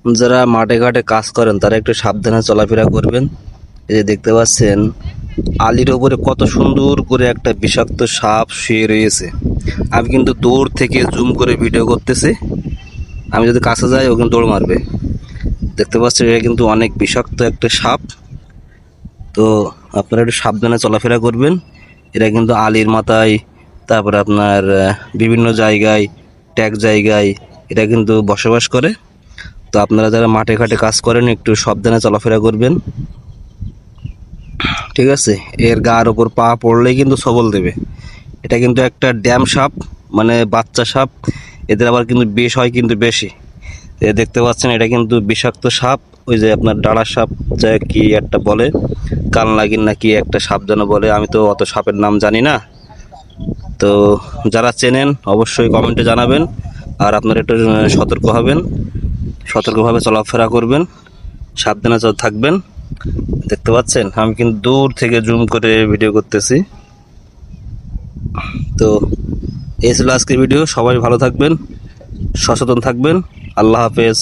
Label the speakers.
Speaker 1: যারা মাঠে ঘাটে কাজ করেন তারা একটু সাবধানে চলাফেরা করবেন। এই যে দেখতে পাচ্ছেন আলির ওপরে কত সুন্দর করে একটা বিষাক্ত সাপ শুয়ে রয়েছে। আমি কিন্তু দূর থেকে জুম করে ভিডিও করতেছি, আমি যদি কাছে যাই ও কিন্তু দৌড় মারবে। দেখতে পাচ্ছেন এটা কিন্তু অনেক বিষাক্ত একটা সাপ। তো আপনারা একটু সাবধানে চলাফেরা করবেন। এরা কিন্তু আলির মাথায়, তারপরে আপনার বিভিন্ন জায়গায়, ট্যাগ জায়গায় এটা কিন্তু বসবাস করে। তো আপনারা যারা মাঠে ঘাটে কাজ করেন একটু সাবধানে চলাফেরা করবেন, ঠিক আছে? এর গার ওপর পা পড়লেই কিন্তু সবল দেবে। এটা কিন্তু একটা ড্যাম সাপ, মানে বাচ্চা সাপ। এদের আবার কিন্তু বিষ হয় কিন্তু বেশি। দেখতে পাচ্ছেন এটা কিন্তু বিষাক্ত সাপ। ওই যে আপনার ডাড়া সাপ, যা কি একটা বলে, কালনাগিন না কি একটা সাপ যেন বলে, আমি তো অত সাপের নাম জানি না। তো যারা চেনেন অবশ্যই কমেন্টে জানাবেন। আর আপনারা একটু সতর্ক হবেন, সতর্কভাবে চলাফেরা করবেন, সাবধানে থাকবেন। দেখতে পাচ্ছেন আমি কিন্তু দূর থেকে জুম করে ভিডিও করতেছি। তো এই ছিল আজকের ভিডিও। সবাই ভালো থাকবেন, সচেতন থাকবেন। আল্লাহ হাফেজ।